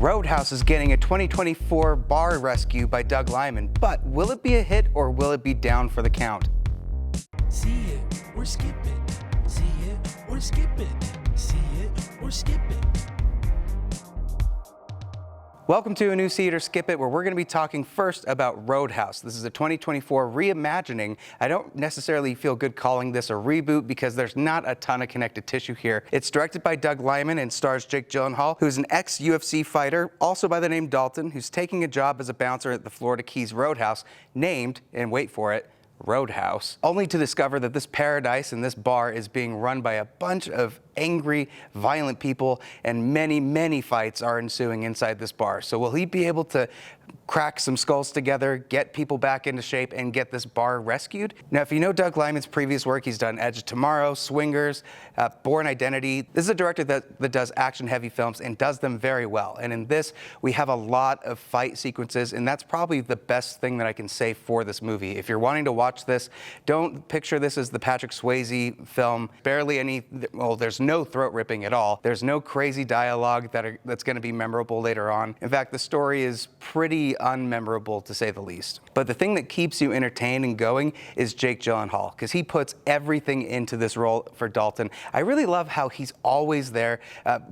Roadhouse is getting a 2024 bar rescue by Doug Liman, but will it be a hit or will it be down for the count? See it or skip it. See it or skip it. See it or skip it. Welcome to a new See It or Skip It, where we're going to be talking first about Roadhouse. This is a 2024 reimagining. I don't necessarily feel good calling this a reboot because there's not a ton of connective tissue here. It's directed by Doug Liman and stars Jake Gyllenhaal, who's an ex-UFC fighter, also by the name Dalton, who's taking a job as a bouncer at the Florida Keys Roadhouse, named, and wait for it, Roadhouse, only to discover that this paradise and this bar is being run by a bunch of angry, violent people, and many, many fights are ensuing inside this bar. So will he be able to crack some skulls together, get people back into shape, and get this bar rescued? Now, if you know Doug Liman's previous work, he's done Edge of Tomorrow, Swingers, Born Identity. This is a director that does action-heavy films and does them very well. And in this, we have a lot of fight sequences, and that's probably the best thing that I can say for this movie. If you're wanting to watch this, don't picture this as the Patrick Swayze film. Barely any, well, there's no throat ripping at all. There's no crazy dialogue that's going to be memorable later on. In fact, the story is pretty unmemorable, to say the least. But the thing that keeps you entertained and going is Jake Gyllenhaal, because he puts everything into this role for Dalton. I really love how he's always there,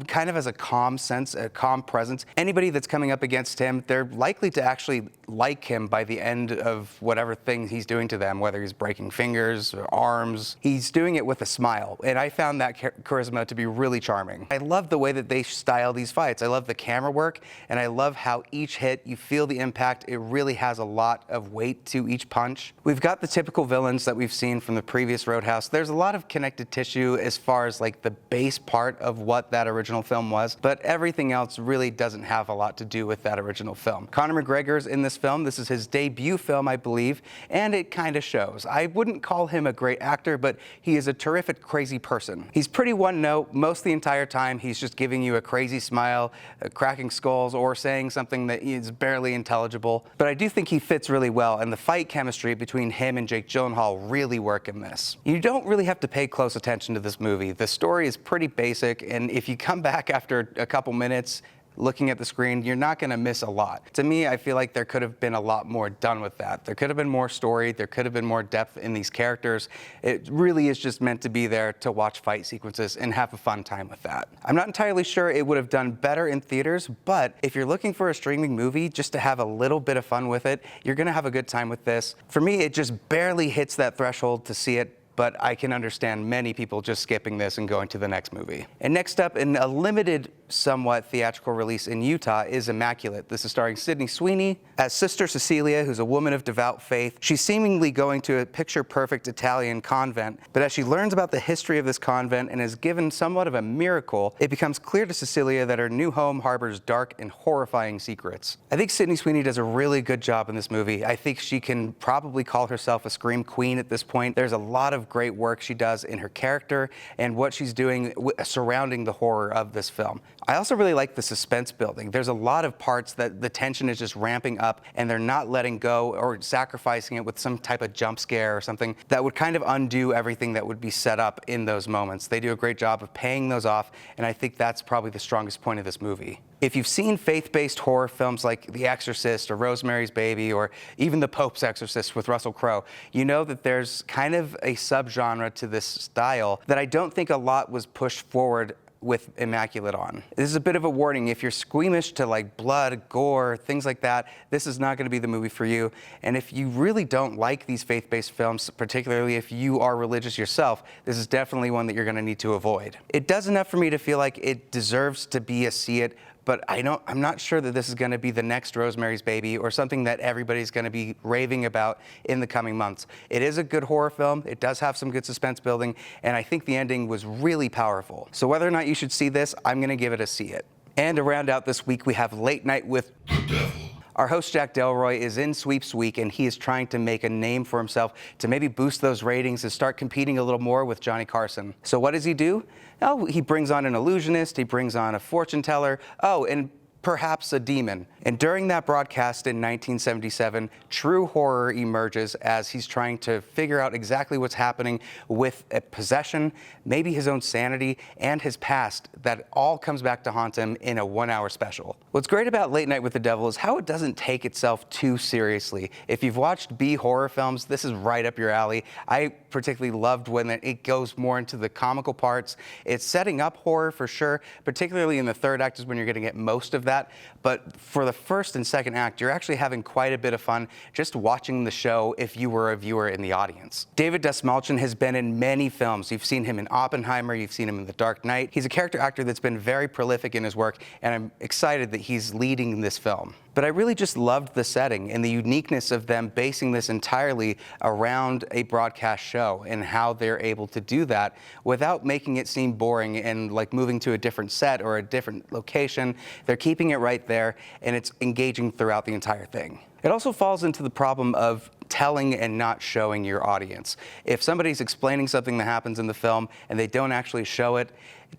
kind of as a calm sense, a calm presence. Anybody that's coming up against him, they're likely to actually like him by the end of whatever thing he's doing to them, whether he's breaking fingers or arms. He's doing it with a smile, and I found that charisma to be really charming. I love the way that they style these fights. I love the camera work, and I love how each hit, you feel the impact. It really has a lot of weight to each punch. We've got the typical villains that we've seen from the previous Roadhouse. There's a lot of connected tissue as far as like the base part of what that original film was, but everything else really doesn't have a lot to do with that original film. Conor McGregor's in this film. This is his debut film, I believe, and it kind of shows. I wouldn't call him a great actor, but he is a terrific, crazy person. He's pretty one note most of the entire time. He's just giving you a crazy smile, cracking skulls, or saying something that is barely intelligible. But I do think he fits really well, and the fight chemistry between him and Jake Gyllenhaal really work in this. You don't really have to pay close attention to this movie. The story is pretty basic, and if you come back after a couple minutes looking at the screen, you're not going to miss a lot. To me, I feel like there could have been a lot more done with that. There could have been more story. There could have been more depth in these characters. It really is just meant to be there to watch fight sequences and have a fun time with that. I'm not entirely sure it would have done better in theaters, but if you're looking for a streaming movie just to have a little bit of fun with it, you're going to have a good time with this. For me, it just barely hits that threshold to see it, but I can understand many people just skipping this and going to the next movie. And next up, in a limited, somewhat theatrical release in Utah, is Immaculate. This is starring Sydney Sweeny as Sister Cecilia, who's a woman of devout faith. She's seemingly going to a picture-perfect Italian convent, but as she learns about the history of this convent and is given somewhat of a miracle, it becomes clear to Cecilia that her new home harbors dark and horrifying secrets. I think Sydney Sweeny does a really good job in this movie. I think she can probably call herself a scream queen at this point. There's a lot of great work she does in her character and what she's doing surrounding the horror of this film. I also really like the suspense building. There's a lot of parts that the tension is just ramping up and they're not letting go or sacrificing it with some type of jump scare or something that would kind of undo everything that would be set up in those moments. They do a great job of paying those off, and I think that's probably the strongest point of this movie. If you've seen faith-based horror films like The Exorcist or Rosemary's Baby or even The Pope's Exorcist with Russell Crowe, you know that there's kind of a subgenre to this style that I don't think a lot was pushed forward with Immaculate on. This is a bit of a warning. If you're squeamish to like blood, gore, things like that, this is not going to be the movie for you. And if you really don't like these faith-based films, particularly if you are religious yourself, this is definitely one that you're going to need to avoid. It does enough for me to feel like it deserves to be a see it, but I'm not sure that this is going to be the next Rosemary's Baby or something that everybody's going to be raving about in the coming months. It is a good horror film. It does have some good suspense building, and I think the ending was really powerful. So whether or not you should see this, I'm going to give it a see it. And to round out this week, we have Late Night with the Devil. Our host, Jack Delroy, is in Sweeps Week, and he is trying to make a name for himself to maybe boost those ratings and start competing a little more with Johnny Carson. So what does he do? Oh, he brings on an illusionist, he brings on a fortune teller. Oh, and perhaps a demon. And during that broadcast in 1977, true horror emerges as he's trying to figure out exactly what's happening with a possession, maybe his own sanity, and his past that all comes back to haunt him in a 1-hour special. What's great about Late Night with the Devil is how it doesn't take itself too seriously. If you've watched B horror films, this is right up your alley. I particularly loved when it goes more into the comical parts. It's setting up horror for sure, particularly in the third act is when you're going to get most of that. But for the first and second act, you're actually having quite a bit of fun just watching the show if you were a viewer in the audience. David Dastmalchian has been in many films. You've seen him in Oppenheimer, you've seen him in The Dark Knight. He's a character actor that's been very prolific in his work, and I'm excited that he's leading this film. But I really just loved the setting and the uniqueness of them basing this entirely around a broadcast show and how they're able to do that without making it seem boring and like moving to a different set or a different location. They're keeping it right there, and it's engaging throughout the entire thing. It also falls into the problem of telling and not showing your audience. If somebody's explaining something that happens in the film and they don't actually show it,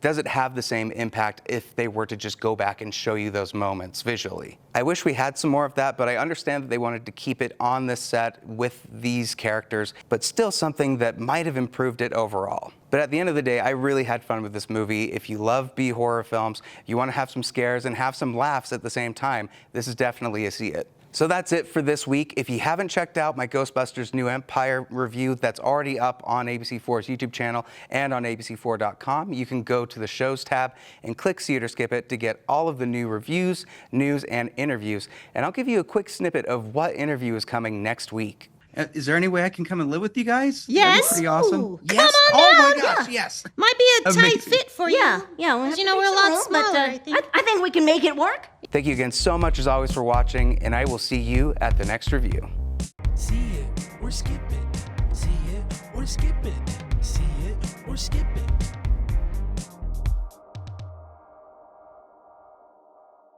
does it have the same impact if they were to just go back and show you those moments visually? I wish we had some more of that, but I understand that they wanted to keep it on this set with these characters, but still something that might have improved it overall. But at the end of the day, I really had fun with this movie. If you love B horror films, you want to have some scares and have some laughs at the same time, this is definitely a see it. So that's it for this week. If you haven't checked out my Ghostbusters New Empire review, that's already up on ABC4's YouTube channel and on ABC4.com. You can go to the shows tab and click See It or Skip It to get all of the new reviews, news, and interviews. And I'll give you a quick snippet of what interview is coming next week. Is there any way I can come and live with you guys? Yes. That'd be pretty awesome. Ooh, Yes. come on Oh down. my gosh, yes. Might be a tight Amazing. fit for you. Yeah, we'll have You to know, make we're a some lot room, but, smaller, I think. I think we can make it work. Thank you again so much as always for watching, and I will see you at the next review. See it or skip it. See it or skip it. See it or skip it.